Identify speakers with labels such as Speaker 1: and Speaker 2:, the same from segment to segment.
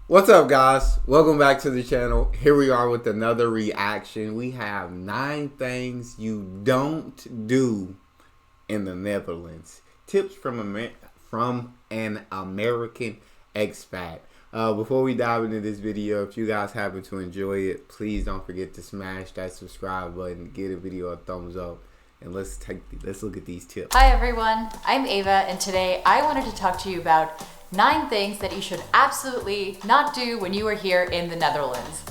Speaker 1: What's up, guys? Welcome back to the channel. Here we are with another reaction. We have 9 things you don't do in the Netherlands. Tips from an American expat. Before we dive into this video, if you guys happen to enjoy it, please don't forget to smash that subscribe button, give the video a thumbs up, and let's look at these tips.
Speaker 2: Hi everyone, I'm Ava, and today I wanted to talk to you about 9 things that you should absolutely not do when you are here in the Netherlands.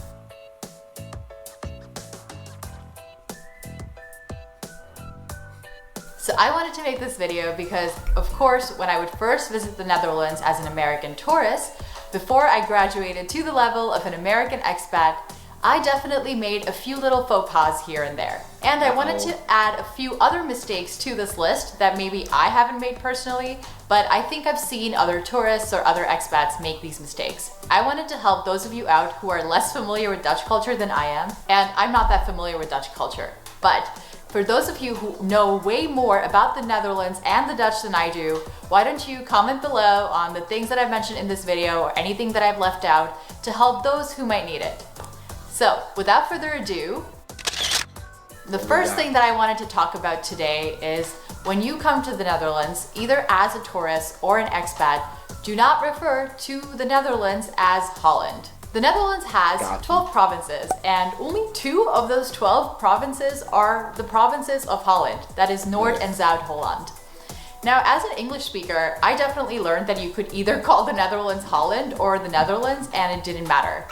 Speaker 2: So I wanted to make this video because, of course, when I would first visit the Netherlands as an American tourist, before I graduated to the level of an American expat, I definitely made a few little faux pas here and there. And I wanted to add a few other mistakes to this list that maybe I haven't made personally, but I think I've seen other tourists or other expats make these mistakes. I wanted to help those of you out who are less familiar with Dutch culture than I am, and I'm not that familiar with Dutch culture. But for those of you who know way more about the Netherlands and the Dutch than I do, why don't you comment below on the things that I've mentioned in this video or anything that I've left out to help those who might need it. So, without further ado, the first thing that I wanted to talk about today is when you come to the Netherlands, either as a tourist or an expat, do not refer to the Netherlands as Holland. The Netherlands has 12 provinces, and only 2 of those 12 provinces are the provinces of Holland. That is Noord and Zuid-Holland. Now, as an English speaker, I definitely learned that you could either call the Netherlands Holland or the Netherlands, and it didn't matter.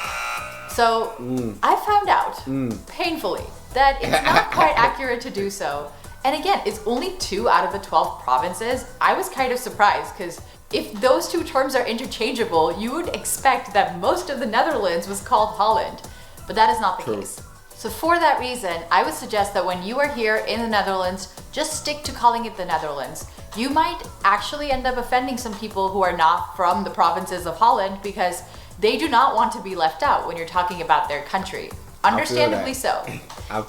Speaker 2: So I found out, painfully, that it's not quite accurate to do so. And again, it's only 2 out of the 12 provinces. I was kind of surprised because if those 2 terms are interchangeable, you would expect that most of the Netherlands was called Holland, but that is not the case. So for that reason, I would suggest that when you are here in the Netherlands, just stick to calling it the Netherlands. You might actually end up offending some people who are not from the provinces of Holland because they do not want to be left out when you're talking about their country. Understandably so.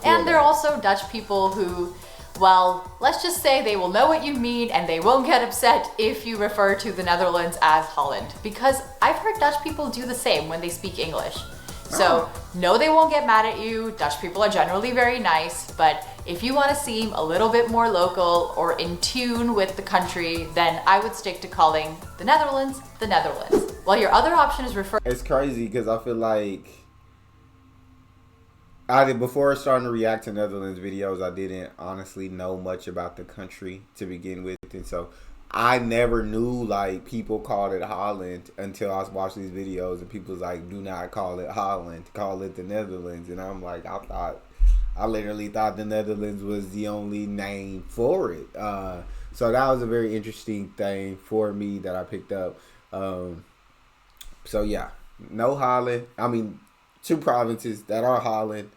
Speaker 2: And there are also Dutch people who, well, let's just say they will know what you mean and they won't get upset if you refer to the Netherlands as Holland. Because I've heard Dutch people do the same when they speak English. So, no, they won't get mad at you. Dutch people are generally very nice, but if you want to seem a little bit more local or in tune with the country, then I would stick to calling the Netherlands the Netherlands. While your other option is refer.
Speaker 1: It's crazy because I feel like before starting to react to Netherlands videos, I didn't honestly know much about the country to begin with, and so I never knew like people called it Holland until I watched these videos and people was like, do not call it Holland, call it the Netherlands. And I'm like, I literally thought the Netherlands was the only name for it. So that was a very interesting thing for me that I picked up. So yeah, no Holland. I mean, 2 provinces that are Holland,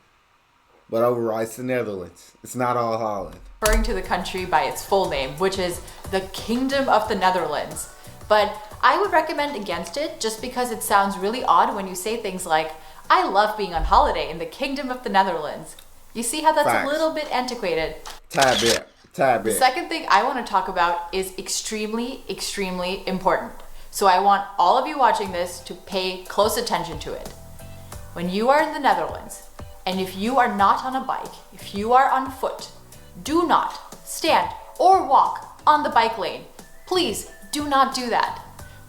Speaker 1: but overall it's the Netherlands. It's not all Holland.
Speaker 2: Referring to the country by its full name, which is the Kingdom of the Netherlands. But I would recommend against it just because it sounds really odd when you say things like, I love being on holiday in the Kingdom of the Netherlands. You see how that's a little bit antiquated?
Speaker 1: Tad bit.
Speaker 2: The second thing I want to talk about is extremely, extremely important. So I want all of you watching this to pay close attention to it. When you are in the Netherlands, and if you are not on a bike, if you are on foot, do not stand or walk on the bike lane. Please do not do that.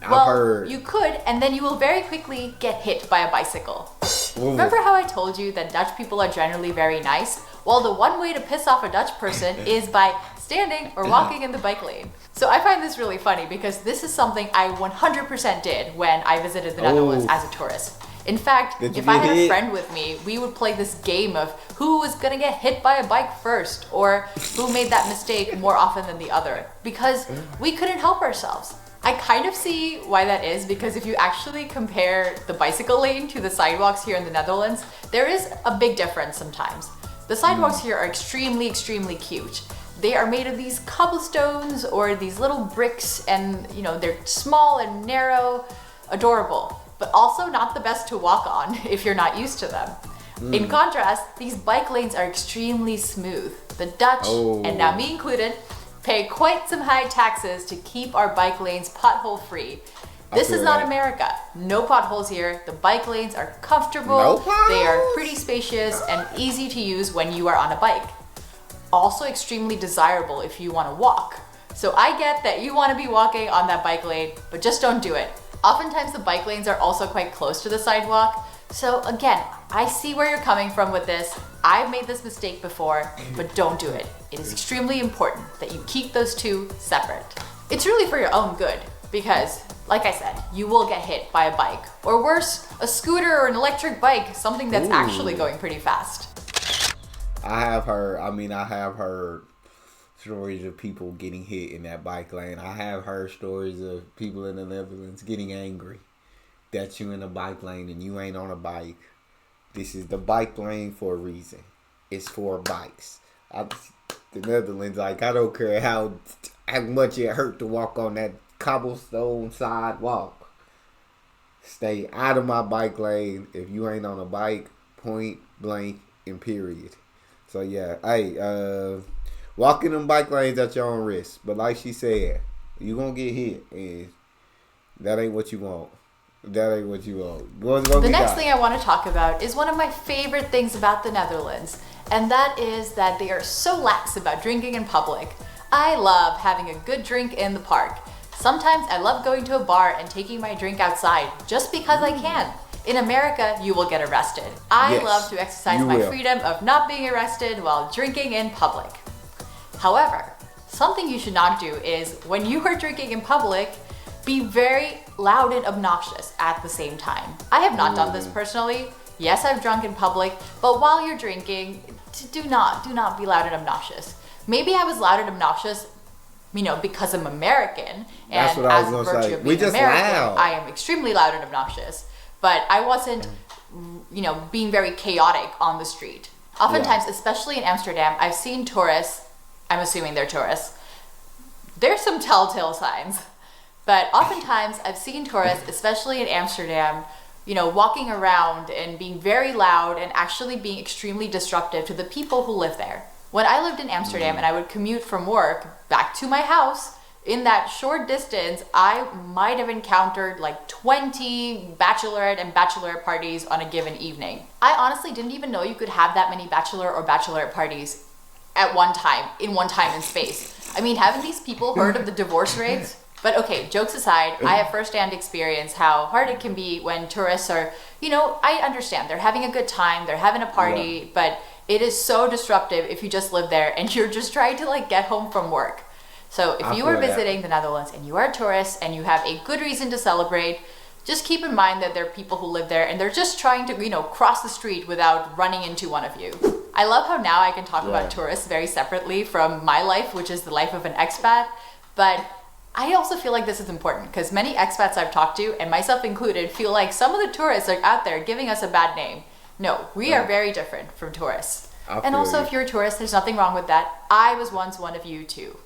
Speaker 2: Well, you could, and then you will very quickly get hit by a bicycle. Remember how I told you that Dutch people are generally very nice? Well, the one way to piss off a Dutch person is by standing or walking in the bike lane. So I find this really funny because this is something I 100% did when I visited the Netherlands as a tourist. In fact, if I had a friend with me, we would play this game of who was gonna get hit by a bike first or who made that mistake more often than the other because we couldn't help ourselves. I kind of see why that is because if you actually compare the bicycle lane to the sidewalks here in the Netherlands, there is a big difference sometimes. The sidewalks here are extremely, extremely cute. They are made of these cobblestones or these little bricks and, you know, they're small and narrow, adorable, but also not the best to walk on if you're not used to them. In contrast, these bike lanes are extremely smooth. The Dutch, and now me included, pay quite some high taxes to keep our bike lanes pothole free. This is
Speaker 1: feel
Speaker 2: not
Speaker 1: that.
Speaker 2: America. No potholes here. The bike lanes are comfortable.
Speaker 1: No potholes?
Speaker 2: They are pretty spacious and easy to use when you are on a bike. Also extremely desirable if you want to walk. So I get that you want to be walking on that bike lane, but just don't do it. Oftentimes the bike lanes are also quite close to the sidewalk. So again, I see where you're coming from with this. I've made this mistake before, but don't do it. It is extremely important that you keep those two separate. It's really for your own good because, like I said, you will get hit by a bike, or worse, a scooter or an electric bike, something that's actually going pretty fast.
Speaker 1: I have heard stories of people getting hit in that bike lane. I have heard stories of people in the Netherlands getting angry that you in a bike lane and you ain't on a bike. This is the bike lane for a reason. It's for bikes. The Netherlands, like, I don't care how much it hurt to walk on that cobblestone sidewalk. Stay out of my bike lane if you ain't on a bike, point blank and period. So yeah, hey, walking them bike lanes at your own risk. But like she said, you gonna get hit, and that ain't what you want. That ain't what you want.
Speaker 2: The next thing I want to talk about is one of my favorite things about the Netherlands, and that is that they are so lax about drinking in public. I love having a good drink in the park. Sometimes I love going to a bar and taking my drink outside just because I can. In America, you will get arrested. I love to exercise my freedom of not being arrested while drinking in public. However, something you should not do is when you are drinking in public, be very loud and obnoxious at the same time. I have not done this personally. Yes, I've drunk in public, but while you're drinking, do not be loud and obnoxious. Maybe I was loud and obnoxious, because I'm American, and as a virtue of being American, I am extremely loud and obnoxious. But I wasn't, being very chaotic on the street. Oftentimes, especially in Amsterdam, I've seen tourists. I'm assuming they're tourists. There's some telltale signs. But oftentimes I've seen tourists, especially in Amsterdam, walking around and being very loud and actually being extremely disruptive to the people who live there. When I lived in Amsterdam and I would commute from work back to my house, in that short distance, I might have encountered like 20 bachelorette and bachelorette parties on a given evening. I honestly didn't even know you could have that many bachelor or bachelorette parties at one time, in one time and space. I mean, haven't these people heard of the divorce rates? But okay, jokes aside, I have firsthand experience how hard it can be when tourists are, I understand they're having a good time, they're having a party, but it is so disruptive if you just live there and you're just trying to get home from work. So if you are visiting the Netherlands and you are a tourist and you have a good reason to celebrate, just keep in mind that there are people who live there and they're just trying to, cross the street without running into one of you. I love how now I can talk about tourists very separately from my life, which is the life of an expat, but I also feel like this is important because many expats I've talked to, and myself included, feel like some of the tourists are out there giving us a bad name. No, we are very different from tourists. And also, if you're a tourist, there's nothing wrong with that. I was once one of you too.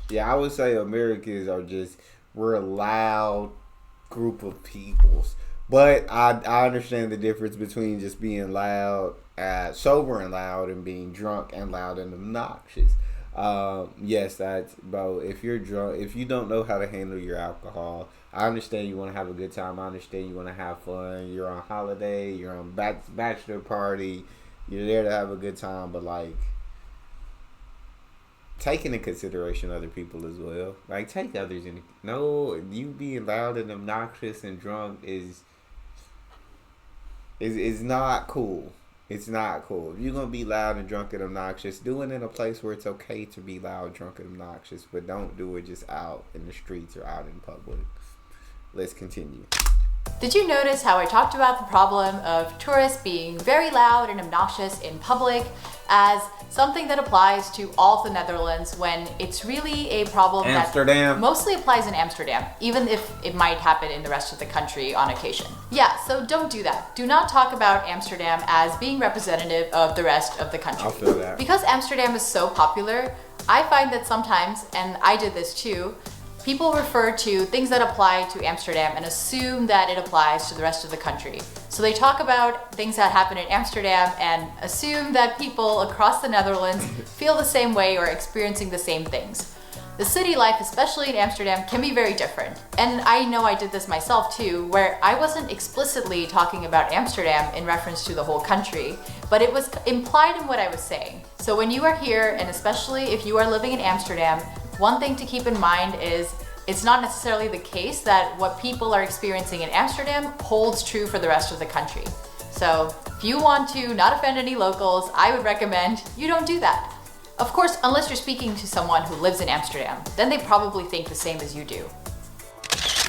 Speaker 1: Yeah, I would say Americans we're a loud group of peoples. But I understand the difference between just being loud, sober and loud, and being drunk and loud and obnoxious. Yes, that's about if you're drunk, if you don't know how to handle your alcohol. I understand you want to have a good time. I understand you want to have fun. You're on holiday. You're on bachelor party. You're there to have a good time, but take into consideration other people as well. Take others in. No, you being loud and obnoxious and drunk is not cool. It's not cool. If you're going to be loud and drunk and obnoxious, do it in a place where it's okay to be loud, drunk, and obnoxious, but don't do it just out in the streets or out in public. Let's continue.
Speaker 2: Did you notice how I talked about the problem of tourists being very loud and obnoxious in public as something that applies to all of the Netherlands when it's really a problem that mostly applies in Amsterdam, even if it might happen in the rest of the country on occasion? Yeah, so don't do that. Do not talk about Amsterdam as being representative of the rest of the country.
Speaker 1: I feel that.
Speaker 2: Because Amsterdam is so popular, I find that sometimes, and I did this too, people refer to things that apply to Amsterdam and assume that it applies to the rest of the country. So they talk about things that happen in Amsterdam and assume that people across the Netherlands feel the same way or experiencing the same things. The city life, especially in Amsterdam, can be very different. And I know I did this myself too, where I wasn't explicitly talking about Amsterdam in reference to the whole country, but it was implied in what I was saying. So when you are here, and especially if you are living in Amsterdam, one thing to keep in mind is it's not necessarily the case that what people are experiencing in Amsterdam holds true for the rest of the country. So if you want to not offend any locals, I would recommend you don't do that. Of course, unless you're speaking to someone who lives in Amsterdam, then they probably think the same as you do.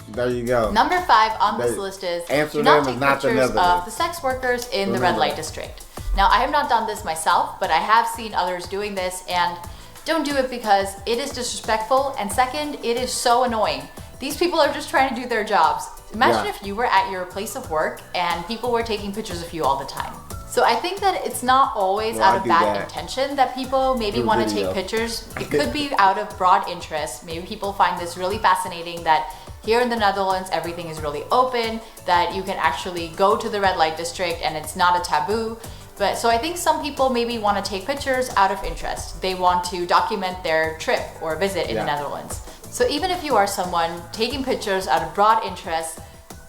Speaker 1: There you go.
Speaker 2: Number 5 on this list is
Speaker 1: Amsterdam
Speaker 2: do not take pictures of the sex workers in the red light district. Now, I have not done this myself, but I have seen others doing this, and don't do it because it is disrespectful, and second, it is so annoying. These people are just trying to do their jobs. Imagine if you were at your place of work and people were taking pictures of you all the time. So I think that it's not always out of bad intention that people maybe want to take pictures. It could be out of broad interest. Maybe people find this really fascinating that here in the Netherlands, everything is really open, that you can actually go to the red light district and it's not a taboo. But so I think some people maybe want to take pictures out of interest. They want to document their trip or visit in the Netherlands. So even if you are someone taking pictures out of broad interest,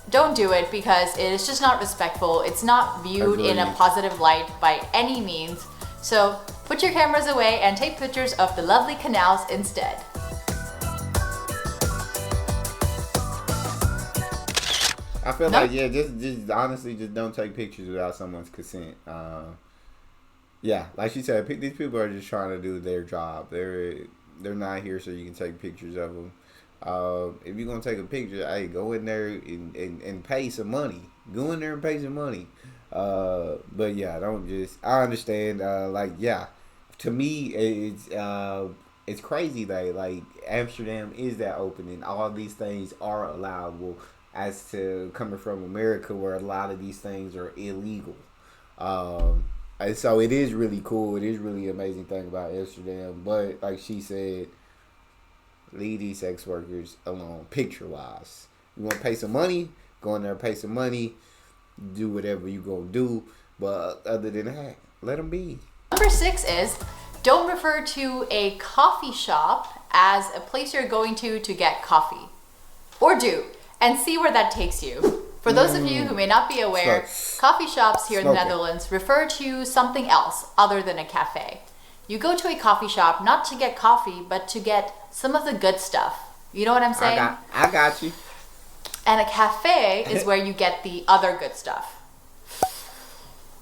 Speaker 2: don't do it because it is just not respectful. It's not viewed in a positive light by any means. So put your cameras away and take pictures of the lovely canals instead.
Speaker 1: I feel like, just honestly, just don't take pictures without someone's consent. Yeah, like she said, these people are just trying to do their job. They're not here so you can take pictures of them. If you're gonna take a picture, hey, go in there and pay some money. Go in there and pay some money. But yeah, don't just. I understand. To me, it's crazy that like Amsterdam is that open and all these things are allowable. As to coming from America, where a lot of these things are illegal. And so it is really cool. It is really an amazing thing about Amsterdam. But like she said, leave these sex workers alone, picture-wise. You want to pay some money? Go in there, pay some money, do whatever you gonna do. But other than that, let them be.
Speaker 2: Number 6 is don't refer to a coffee shop as a place you're going to get coffee. Or do, and see where that takes you. For those of you who may not be aware, coffee shops here in the Netherlands refer to something else other than a cafe. You go to a coffee shop not to get coffee, but to get some of the good stuff. You know what I'm saying?
Speaker 1: I got you.
Speaker 2: And a cafe is where you get the other good stuff.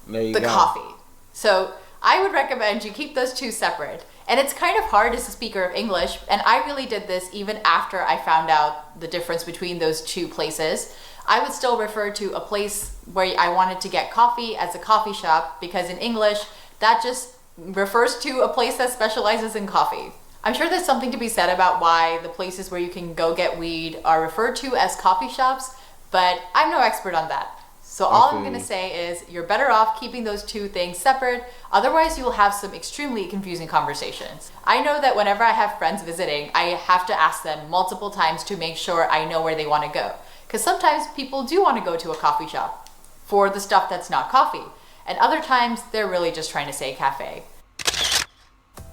Speaker 1: There you go.
Speaker 2: Coffee. So I would recommend you keep those two separate. And it's kind of hard as a speaker of English, and I really did this even after I found out the difference between those two places. I would still refer to a place where I wanted to get coffee as a coffee shop, because in English, that just refers to a place that specializes in coffee. I'm sure there's something to be said about why the places where you can go get weed are referred to as coffee shops, but I'm no expert on that. So all I'm going to say is you're better off keeping those two things separate. Otherwise, you'll have some extremely confusing conversations. I know that whenever I have friends visiting, I have to ask them multiple times to make sure I know where they want to go. Because sometimes people do want to go to a coffee shop for the stuff that's not coffee. And other times, they're really just trying to say cafe.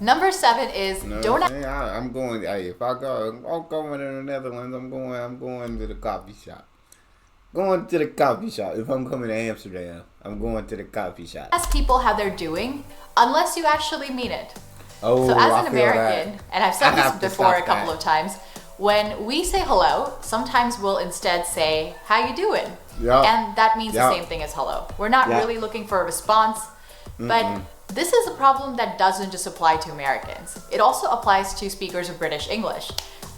Speaker 2: Number 7 is don't.
Speaker 1: I'm going. Hey, if I'm going to the Netherlands, I'm going to the coffee shop. Going to the coffee shop. If I'm coming to Amsterdam, I'm going to the coffee shop.
Speaker 2: Ask people how they're doing, unless you actually mean it.
Speaker 1: Oh,
Speaker 2: so as an American, and I've said this before a couple of times, when we say hello, sometimes we'll instead say, how you doing? Yep. And that means the same thing as hello. We're not really looking for a response, but this is a problem that doesn't just apply to Americans. It also applies to speakers of British English.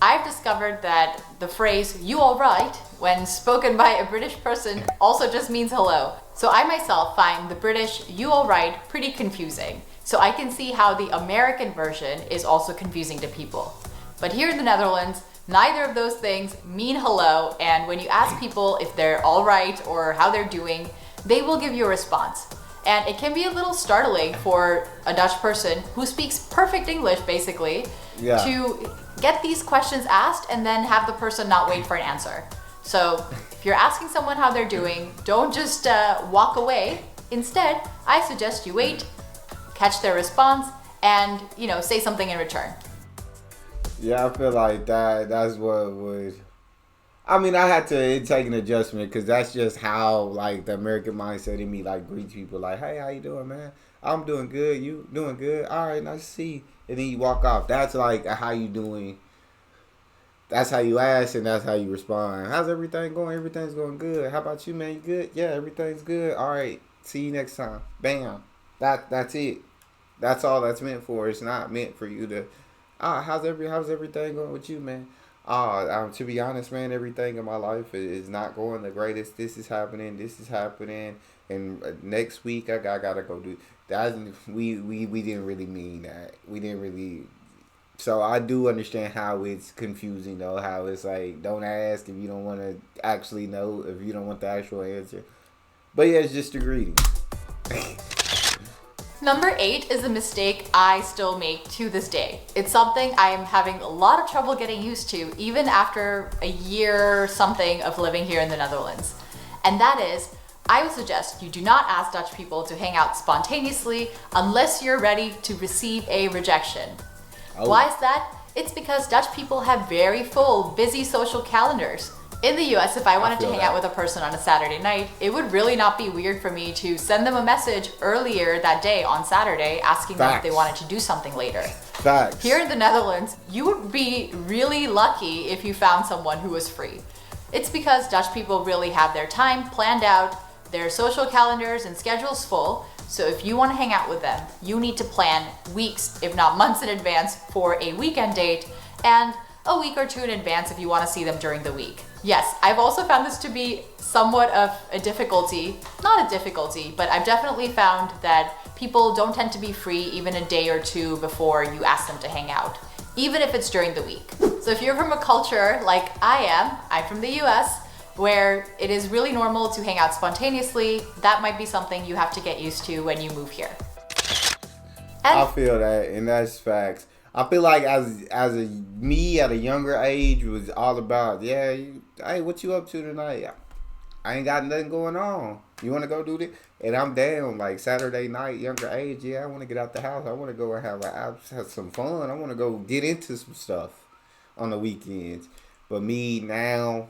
Speaker 2: I've discovered that the phrase, you all right, when spoken by a British person also just means hello. So I myself find the British, you all right, pretty confusing. So I can see how the American version is also confusing to people. But here in the Netherlands, neither of those things mean hello, and when you ask people if they're all right or how they're doing, they will give you a response. And it can be a little startling for a Dutch person who speaks perfect English, basically, to get these questions asked and then have the person not wait for an answer. So if you're asking someone how they're doing, don't just walk away. Instead, I suggest you wait, catch their response, and say something in return.
Speaker 1: Yeah, I feel like that's what would. I mean, I had to take an adjustment because that's just how like the American mindset in me like greets people like, "Hey, how you doing, man? I'm doing good. You doing good? All right, nice to see you." And then you walk off. That's like how you doing. That's how you ask and that's how you respond. How's everything going? Everything's going good. How about you, man? You good? Yeah, everything's good. All right. See you next time. Bam. That's it. That's all that's meant for. It's not meant for you to. How's everything going with you, man? To be honest, man, everything in my life is not going the greatest. This is happening. This is happening. And next week I gotta go do that. We didn't really mean that. We didn't really. So I do understand how it's confusing though. How it's like don't ask if you don't want to actually know, if you don't want the actual answer. But yeah, it's just a greeting.
Speaker 2: Number 8 is a mistake I still make to this day. It's something I am having a lot of trouble getting used to, even after a year or something of living here in the Netherlands. And that is, I would suggest you do not ask Dutch people to hang out spontaneously unless you're ready to receive a rejection. Oh. Why is that? It's because Dutch people have very full, busy social calendars. In the US, if I wanted to hang out with a person on a Saturday night, it would really not be weird for me to send them a message earlier that day on Saturday asking them if they wanted to do something later.
Speaker 1: Facts.
Speaker 2: Here in the Netherlands, you would be really lucky if you found someone who was free. It's because Dutch people really have their time planned out, their social calendars and schedules full, so if you want to hang out with them, you need to plan weeks, if not months in advance for a weekend date, and a week or two in advance if you want to see them during the week. Yes, I've also found this to be somewhat of a difficulty. Not a difficulty, but I've definitely found that people don't tend to be free even a day or two before you ask them to hang out, even if it's during the week. So if you're from a culture like I'm from the US, where it is really normal to hang out spontaneously, that might be something you have to get used to when you move here. And
Speaker 1: I feel that, and that's facts. I feel like me at a younger age was all about, hey, what you up to tonight? I ain't got nothing going on. You want to go do this? And I'm down, like Saturday night, younger age. Yeah, I want to get out the house. I want to go and have some fun. I want to go get into some stuff on the weekends. But me now,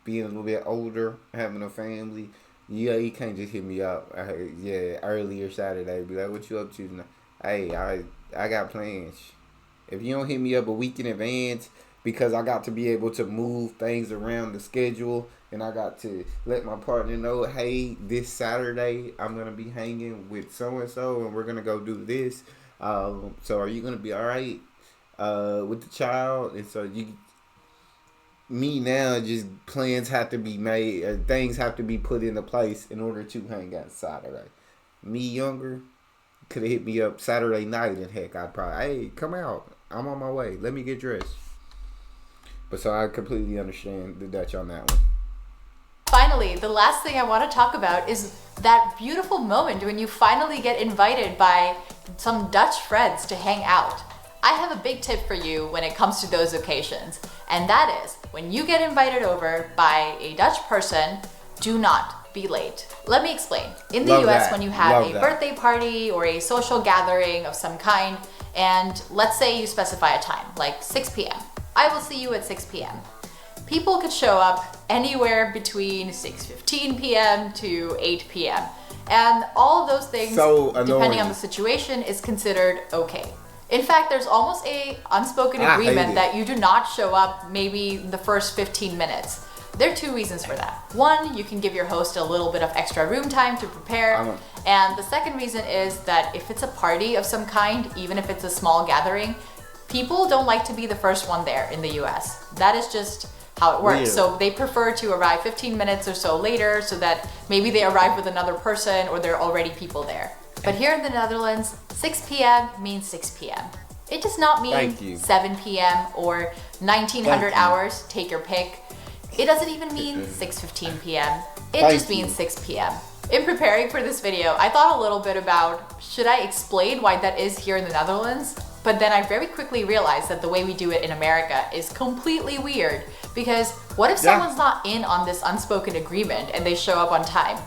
Speaker 1: being a little bit older, having a family, you can't just hit me up. Earlier Saturday, be like, what you up to tonight? Hey, I got plans. If you don't hit me up a week in advance, because I got to be able to move things around the schedule, and I got to let my partner know, hey, this Saturday I'm gonna be hanging with so and so, and we're gonna go do this. So are you gonna be all right with the child? And so me now, just plans have to be made, things have to be put into place in order to hang out Saturday. Me younger could have hit me up Saturday night, and heck, I'd probably, hey, come out. I'm on my way. Let me get dressed. But so I completely understand the Dutch on that one.
Speaker 2: Finally, the last thing I want to talk about is that beautiful moment when you finally get invited by some Dutch friends to hang out. I have a big tip for you when it comes to those occasions, and that is when you get invited over by a Dutch person, do not be late. Let me explain. In the US, when you have a birthday party or a social gathering of some kind, and let's say you specify a time, like 6 p.m. I will see you at 6 p.m. People could show up anywhere between 6:15 p.m. to 8 p.m. And all of those things, depending on the situation, is considered okay. In fact, there's almost a unspoken agreement that you do not show up maybe the first 15 minutes. There are two reasons for that. One, you can give your host a little bit of extra room time to prepare. And the second reason is that if it's a party of some kind, even if it's a small gathering, people don't like to be the first one there in the US. That is just how it works. Weird. So they prefer to arrive 15 minutes or so later so that maybe they arrive with another person or there are already people there. But here in the Netherlands, 6 p.m. means 6 p.m. It does not mean 7 p.m. or 1900 hours, take your pick. It doesn't even mean 6:15 p.m. It just means 6 p.m. In preparing for this video, I thought a little bit about, should I explain why that is here in the Netherlands? But then I very quickly realized that the way we do it in America is completely weird, because what if someone's not in on this unspoken agreement and they show up on time?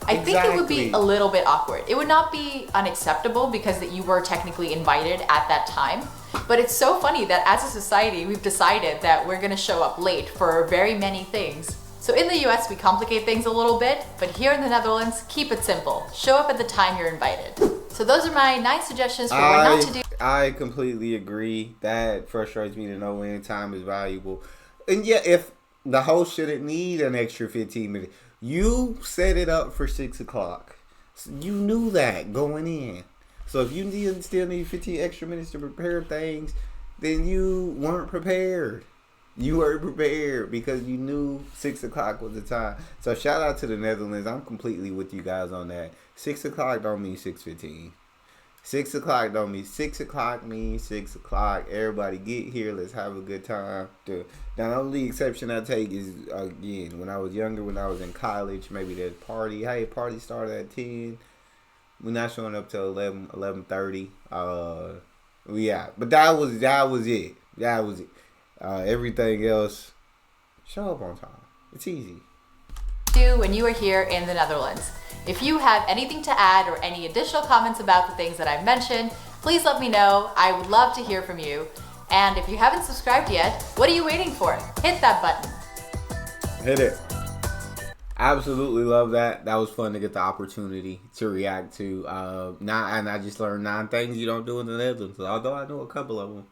Speaker 2: I think it would be a little bit awkward. It would not be unacceptable because that you were technically invited at that time. But it's so funny that as a society, we've decided that we're gonna show up late for very many things. So in the US, we complicate things a little bit, but here in the Netherlands, keep it simple. Show up at the time you're invited. So those are my 9 suggestions for what not to do.
Speaker 1: I completely agree. That frustrates me to know when time is valuable. And yeah, if the host shouldn't need an extra 15 minutes, you set it up for 6 o'clock. You knew that going in. So if you still need 15 extra minutes to prepare things, then you weren't prepared. You weren't prepared because you knew 6 o'clock was the time. So shout out to the Netherlands. I'm completely with you guys on that. 6 o'clock don't mean 6:15. 6 o'clock don't mean 6 o'clock means 6 o'clock. Everybody get here. Let's have a good time. The only exception I take is, again, when I was younger, when I was in college, maybe there's party. Hey, party started at 10. We're not showing up till 11:30. Yeah, but that was it. That was it. Everything else, show up on time. It's easy.
Speaker 2: Do when you are here in the Netherlands. If you have anything to add or any additional comments about the things that I've mentioned, please let me know. I would love to hear from you. And if you haven't subscribed yet, what are you waiting for? Hit that button.
Speaker 1: Hit it. Absolutely love that. That was fun to get the opportunity to react to. And I just learned 9 things you don't do in the Netherlands. Although I know a couple of them,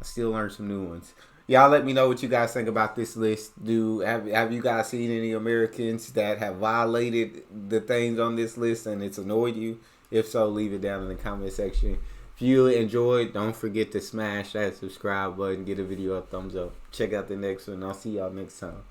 Speaker 1: I still learned some new ones. Y'all let me know what you guys think about this list. Have you guys seen any Americans that have violated the things on this list and it's annoyed you? If so, leave it down in the comment section. If you enjoyed, don't forget to smash that subscribe button. Give the video a thumbs up. Check out the next one. I'll see y'all next time.